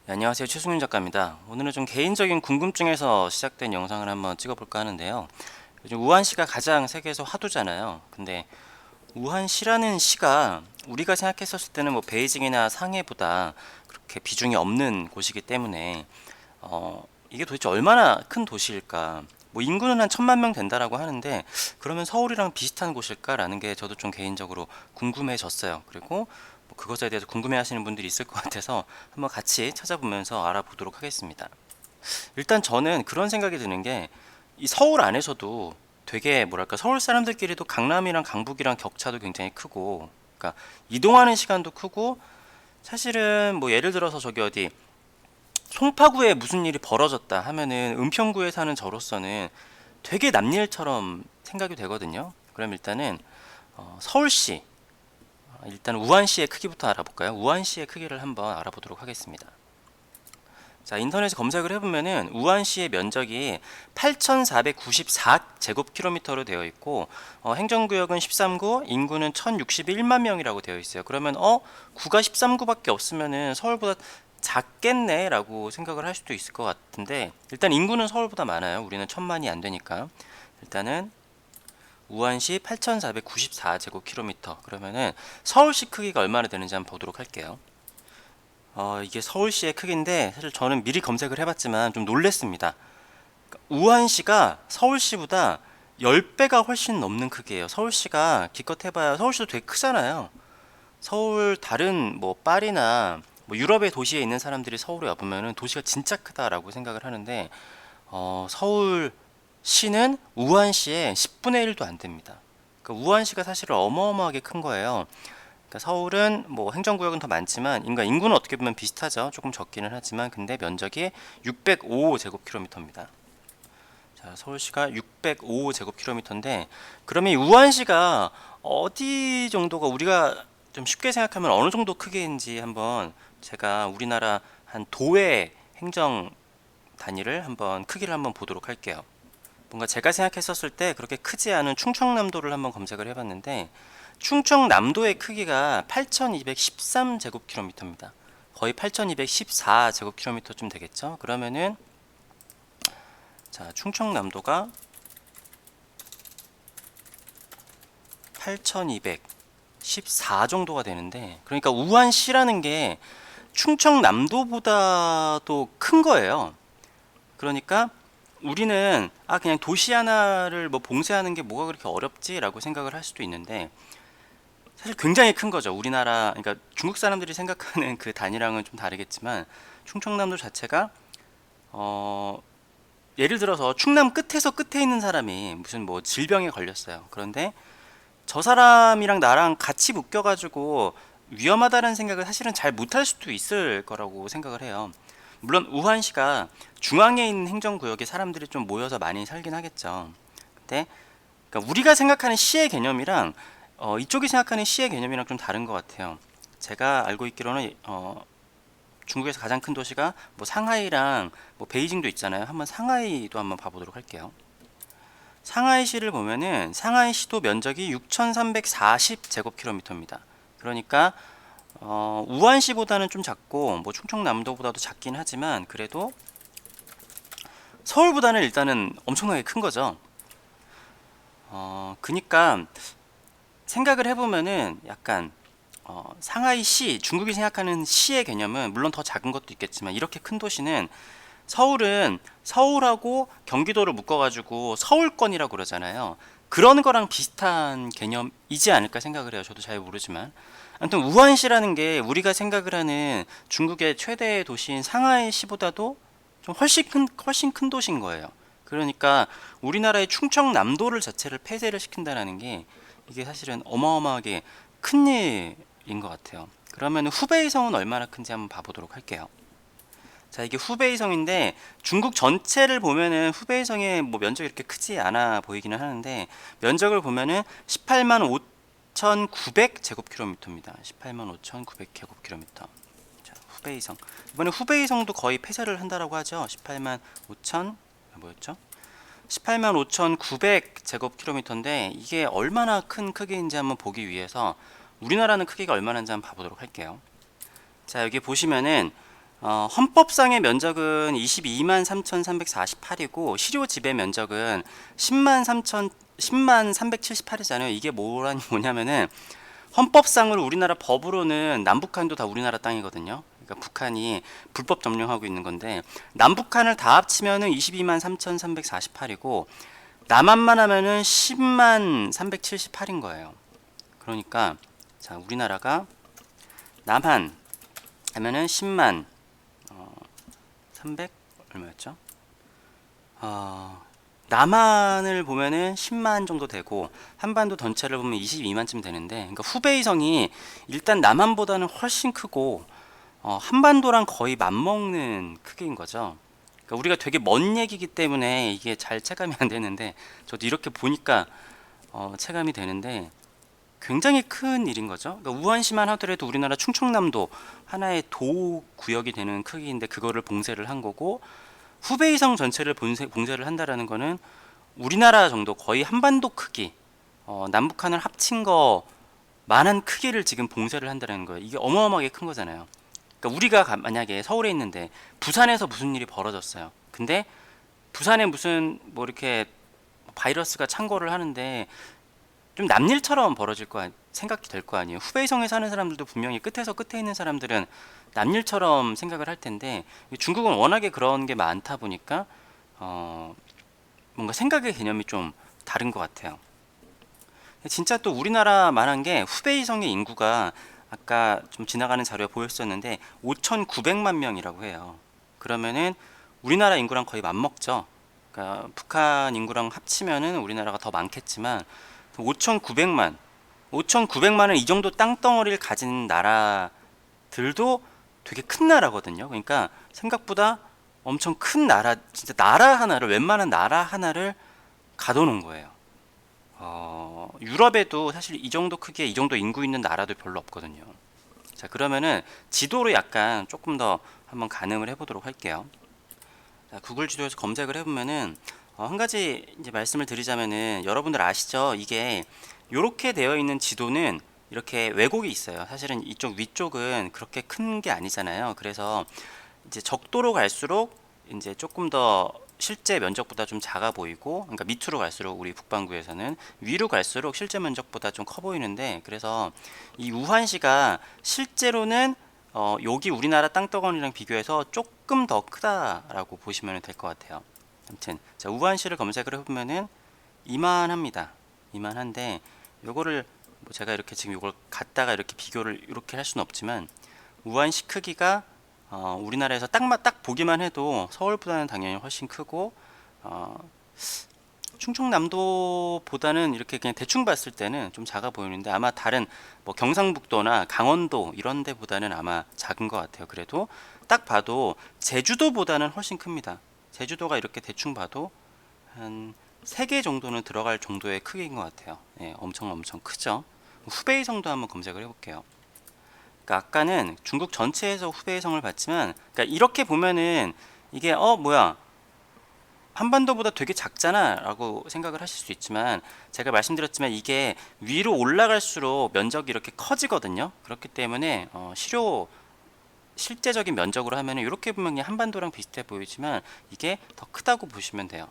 네, 안녕하세요. 최승윤 작가입니다. 오늘은 좀 개인적인 궁금증에서 시작된 영상을 한번 찍어볼까 하는데요. 요즘 우한시가 가장 세계에서 화두잖아요. 근데 우한시라는 시가 우리가 생각했었을 때는 뭐 베이징이나 상해보다 그렇게 비중이 없는 곳이기 때문에 이게 도대체 얼마나 큰 도시일까? 뭐 인구는 한 1,000만 명 된다라고 하는데 그러면 서울이랑 비슷한 곳일까라는 게 저도 좀 개인적으로 궁금해졌어요. 그리고 뭐 그것에 대해서 궁금해하시는 분들이 있을 것 같아서 한번 같이 찾아보면서 알아보도록 하겠습니다. 일단 저는 그런 생각이 드는 게 이 서울 안에서도 되게 뭐랄까 서울 사람들끼리도 강남이랑 강북이랑 격차도 굉장히 크고 그러니까 이동하는 시간도 크고 사실은 뭐 예를 들어서 저기 어디 송파구에 무슨 일이 벌어졌다 하면은 은평구에 사는 저로서는 되게 남일처럼 생각이 되거든요. 그럼 일단은 서울시 일단 우한시의 크기부터 알아볼까요? 우한시의 크기를 한번 알아보도록 하겠습니다. 자, 인터넷에 검색을 해보면은 우한시의 면적이 8,494제곱킬로미터로 되어 있고 행정구역은 13구, 인구는 1,061만 명이라고 되어 있어요. 그러면 구가 13구밖에 없으면은 서울보다 작겠네라고 생각을 할 수도 있을 것 같은데 일단 인구는 서울보다 많아요. 우리는 1,000만이 안 되니까. 일단은 우한시 8,494제곱킬로미터 그러면은 서울시 크기가 얼마나 되는지 한번 보도록 할게요. 이게 서울시의 크기인데 사실 저는 미리 검색을 해봤지만 좀 놀랬습니다. 우한시가 서울시보다 10배가 훨씬 넘는 크기예요. 서울시가 기껏 해봐야 서울시도 되게 크잖아요. 서울 다른 뭐 파리나 뭐 유럽의 도시에 있는 사람들이 서울에 와보면은 도시가 진짜 크다라고 생각을 하는데 서울시는 우한시의 10분의 1도 안 됩니다. 그러니까 우한시가 사실은 어마어마하게 큰 거예요. 그러니까 서울은 뭐 행정구역은 더 많지만 인구는 어떻게 보면 비슷하죠. 조금 적기는 하지만 근데 면적이 605제곱킬로미터입니다. 자, 서울시가 605제곱킬로미터인데 그러면 이 우한시가 어디 정도가 우리가 좀 쉽게 생각하면 어느 정도 크기인지 한번 제가 우리나라 한 도의 행정 단위를 한번 크기를 한번 보도록 할게요. 뭔가 제가 생각했었을 때 그렇게 크지 않은 충청남도를 한번 검색을 해봤는데 충청남도의 크기가 8,213제곱킬로미터입니다. 거의 8,214제곱킬로미터쯤 되겠죠. 그러면은 자, 충청남도가 8,214 정도가 되는데 그러니까 우한시라는 게 충청남도보다도 큰 거예요. 그러니까 우리는 그냥 도시 하나를 뭐 봉쇄하는 게 뭐가 그렇게 어렵지라고 생각을 할 수도 있는데 사실 굉장히 큰 거죠. 우리나라 그러니까 중국 사람들이 생각하는 그 단위랑은 좀 다르겠지만 충청남도 자체가 어 예를 들어서 충남 끝에서 끝에 있는 사람이 무슨 뭐 질병에 걸렸어요. 그런데 저 사람이랑 나랑 같이 묶여가지고 위험하다는 생각을 사실은 잘 못할 수도 있을 거라고 생각을 해요. 물론 우한시가 중앙에 있는 행정구역에 사람들이 좀 모여서 많이 살긴 하겠죠. 근데 그러니까 우리가 생각하는 시의 개념이랑 이쪽이 생각하는 시의 개념이랑 좀 다른 것 같아요. 제가 알고 있기로는 중국에서 가장 큰 도시가 뭐 상하이랑 뭐 베이징도 있잖아요. 한번 상하이도 한번 봐보도록 할게요. 상하이시를 보면은 상하이시도 면적이 6,340제곱킬로미터입니다. 그러니까 우한시보다는 좀 작고 뭐 충청남도보다도 작긴 하지만 그래도 서울보다는 일단은 엄청나게 큰 거죠. 그니까 생각을 해보면은 약간 상하이시 중국이 생각하는 시의 개념은 물론 더 작은 것도 있겠지만 이렇게 큰 도시는 서울은 서울하고 경기도를 묶어가지고 서울권이라고 그러잖아요. 그런 거랑 비슷한 개념이지 않을까 생각을 해요. 저도 잘 모르지만. 아무튼 우한시라는 게 우리가 생각을 하는 중국의 최대 도시인 상하이시보다도 좀 훨씬 큰 도시인 거예요. 그러니까 우리나라의 충청남도를 자체를 폐쇄를 시킨다는 게 이게 사실은 어마어마하게 큰 일인 것 같아요. 그러면 후베이성은 얼마나 큰지 한번 봐보도록 할게요. 자, 이게 후베이성인데 중국 전체를 보면은 후베이성의 뭐 면적이 이렇게 크지 않아 보이기는 하는데 면적을 보면은 18만 5,900제곱킬로미터입니다. 18만 5,900제곱킬로미터. 자, 후베이성. 이번에 후베이성도 거의 폐쇄를 한다라고 하죠. 18만 5천 뭐였죠? 18만 5,900제곱킬로미터인데 이게 얼마나 큰 크기인지 한번 보기 위해서 우리나라는 크기가 얼마나인지 한번 봐보도록 할게요. 자, 여기 보시면은 헌법상의 면적은 22만 3,348이고 실효 지배 면적은 10만 378이잖아요. 이게 뭐냐면은 헌법상으로 우리나라 법으로는 남북한도 다 우리나라 땅이거든요. 그러니까 북한이 불법 점령하고 있는 건데 남북한을 다 합치면은 22만 3,348이고 남한만 하면은 10만 378인 거예요. 그러니까 자, 우리나라가 남한 하면은 10만 300 얼마였죠? 남한을 보면은 10만 정도 되고 한반도 전체를 보면 22만쯤 되는데, 그러니까 후베이성이 일단 남한보다는 훨씬 크고 한반도랑 거의 맞먹는 크기인 거죠. 그러니까 우리가 되게 먼 얘기이기 때문에 이게 잘 체감이 안 되는데 저도 이렇게 보니까 체감이 되는데 굉장히 큰 일인 거죠. 그러니까 우한시만 하더라도 우리나라 충청남도 하나의 도 구역이 되는 크기인데 그거를 봉쇄를 한 거고, 후베이성 전체를 봉쇄를 한다라는 거는 우리나라 정도 거의 한반도 크기, 남북한을 합친 거만한 크기를 지금 봉쇄를 한다는 거예요. 이게 어마어마하게 큰 거잖아요. 그러니까 우리가 만약에 서울에 있는데 부산에서 무슨 일이 벌어졌어요. 근데 부산에 무슨 뭐 이렇게 바이러스가 창궐을 하는데 좀 남일처럼 벌어질 생각이 될 거 아니에요. 후베이성에 사는 사람들도 분명히 끝에서 끝에 있는 사람들은 남일처럼 생각을 할 텐데 중국은 워낙에 그런 게 많다 보니까 뭔가 생각의 개념이 좀 다른 것 같아요. 진짜 또 우리나라만한 게 후베이성의 인구가 아까 좀 지나가는 자료에 보였었는데 5,900만 명이라고 해요. 그러면은 우리나라 인구랑 거의 맞먹죠. 그러니까 북한 인구랑 합치면은 우리나라가 더 많겠지만 5,900만 5,900만은 이 정도 땅덩어리를 가진 나라들도 되게 큰 나라거든요. 그러니까 생각보다 엄청 큰 나라, 진짜 나라 하나를, 웬만한 나라 하나를 가둬놓은 거예요. 유럽에도 사실 이 정도 크기에 이 정도 인구 있는 나라도 별로 없거든요. 자, 그러면은 지도로 약간 조금 더 한번 가늠을 해보도록 할게요. 자, 구글 지도에서 검색을 해보면은 한 가지 이제 말씀을 드리자면은 여러분들 아시죠? 이게 이렇게 되어 있는 지도는 이렇게 왜곡이 있어요. 사실은 이쪽 위쪽은 그렇게 큰 게 아니잖아요. 그래서 이제 적도로 갈수록 이제 조금 더 실제 면적보다 좀 작아 보이고, 그러니까 밑으로 갈수록 우리 북반구에서는 위로 갈수록 실제 면적보다 좀 커 보이는데, 그래서 이 우한시가 실제로는 여기 우리나라 땅덩어리랑 비교해서 조금 더 크다라고 보시면 될 것 같아요. 아무튼 자, 우한시를 검색을 해보면은 이만합니다. 이만한데 요거를 뭐 제가 이렇게 지금 요걸 갖다가 이렇게 비교를 이렇게 할 수는 없지만 우한시 크기가 우리나라에서 딱 보기만 해도 서울보다는 당연히 훨씬 크고 충청남도보다는 이렇게 그냥 대충 봤을 때는 좀 작아 보이는데 아마 다른 뭐 경상북도나 강원도 이런 데보다는 아마 작은 것 같아요. 그래도 딱 봐도 제주도보다는 훨씬 큽니다. 제주도가 이렇게 대충 봐도 한 3개 정도는 들어갈 정도의 크기인 것 같아요. 예, 엄청 크죠. 후베이성도 한번 검색을 해볼게요. 그러니까 아까는 중국 전체에서 후베이성을 봤지만, 그러니까 이렇게 보면은 이게 뭐야, 한반도보다 되게 작잖아 라고 생각을 하실 수 있지만, 제가 말씀드렸지만 이게 위로 올라갈수록 면적이 이렇게 커지거든요. 그렇기 때문에 실제적인 면적으로 하면 이렇게 보면 그냥 한반도랑 비슷해 보이지만 이게 더 크다고 보시면 돼요.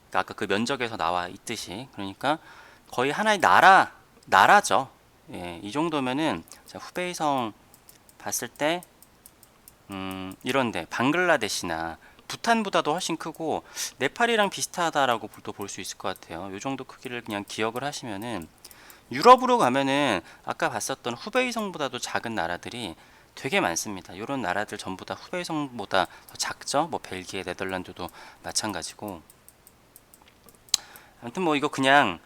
그러니까 아까 그 면적에서 나와 있듯이, 그러니까 거의 하나의 나라죠. 예, 이 정도면은 자, 후베이성 봤을 때 이런데 방글라데시나 부탄보다도 훨씬 크고 네팔이랑 비슷하다라고 또 볼 수 있을 것 같아요. 이 정도 크기를 그냥 기억을 하시면은 유럽으로 가면은 아까 봤었던 후베이성보다도 작은 나라들이 되게 많습니다. 이런 나라들 전부 다 후베이성보다 더 작죠. 뭐 벨기에, 네덜란드도 마찬가지고. 아무튼 뭐 이거 그냥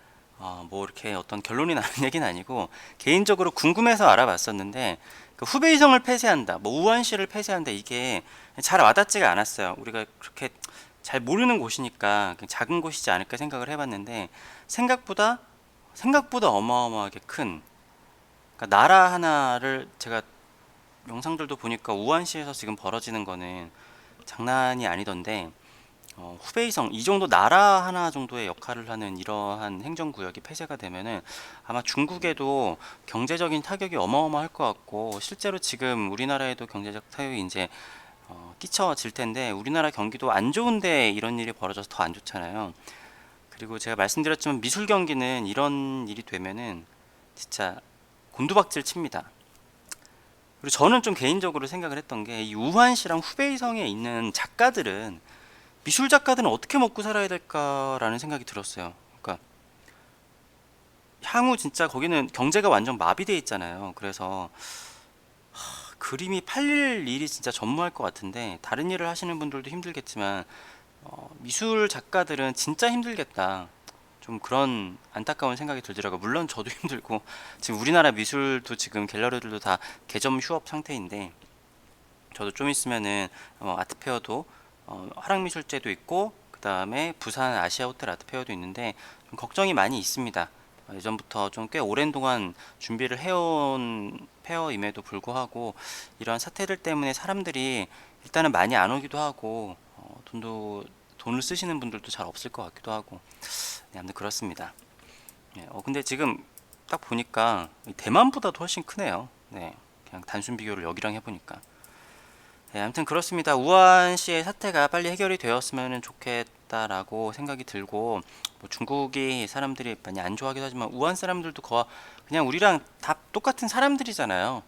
뭐 이렇게 어떤 결론이 나는 얘기는 아니고 개인적으로 궁금해서 알아봤었는데, 그 후베이성을 폐쇄한다, 뭐 우한시를 폐쇄한다, 이게 잘 와닿지가 않았어요. 우리가 그렇게 잘 모르는 곳이니까 그냥 작은 곳이지 않을까 생각을 해봤는데 생각보다 어마어마하게 큰, 그러니까 나라 하나를, 제가 영상들도 보니까 우한시에서 지금 벌어지는 거는 장난이 아니던데 후베이성 이 정도 나라 하나 정도의 역할을 하는 이러한 행정구역이 폐쇄가 되면은 아마 중국에도 경제적인 타격이 어마어마할 것 같고, 실제로 지금 우리나라에도 경제적 타격이 이제 끼쳐질 텐데, 우리나라 경기도 안 좋은데 이런 일이 벌어져서 더 안 좋잖아요. 그리고 제가 말씀드렸지만 미술 경기는 이런 일이 되면은 진짜 곤두박질 칩니다. 그리고 저는 좀 개인적으로 생각을 했던 게, 이 우한시랑 후베이성에 있는 작가들은, 미술 작가들은 어떻게 먹고 살아야 될까라는 생각이 들었어요. 그러니까 향후 진짜 거기는 경제가 완전 마비돼 있잖아요. 그래서 그림이 팔릴 일이 진짜 전무할 것 같은데, 다른 일을 하시는 분들도 힘들겠지만 미술 작가들은 진짜 힘들겠다. 좀 그런 안타까운 생각이 들더라고요. 물론 저도 힘들고, 지금 우리나라 미술도 지금 갤러리들도 다 개점 휴업 상태인데, 저도 좀 있으면은 아트페어도 화랑미술제도 있고, 그 다음에 부산 아시아 호텔 아트페어도 있는데 좀 걱정이 많이 있습니다. 예전부터 좀 꽤 오랜 동안 준비를 해온 페어임에도 불구하고 이런 사태들 때문에 사람들이 일단은 많이 안 오기도 하고, 돈을 쓰시는 분들도 잘 없을 것 같기도 하고, 네, 아무튼 그렇습니다. 네, 근데 지금 딱 보니까 대만보다도 훨씬 크네요. 네, 그냥 단순 비교를 여기랑 해보니까. 네, 아무튼 그렇습니다. 우한시의 사태가 빨리 해결이 되었으면 좋겠다라고 생각이 들고, 뭐 중국이 사람들이 많이 안 좋아하기도 하지만 우한 사람들도 그냥 우리랑 다 똑같은 사람들이잖아요.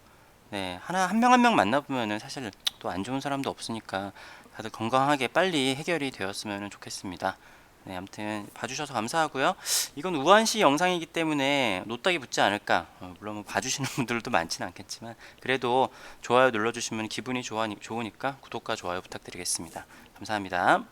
네, 한 명 한 명 만나보면은 사실 또 안 좋은 사람도 없으니까 다들 건강하게 빨리 해결이 되었으면 좋겠습니다. 네, 아무튼 봐주셔서 감사하고요. 이건 우한시 영상이기 때문에 노딱이 붙지 않을까. 물론 뭐 봐주시는 분들도 많지는 않겠지만, 그래도 좋아요 눌러주시면 기분이 좋으니까 구독과 좋아요 부탁드리겠습니다. 감사합니다.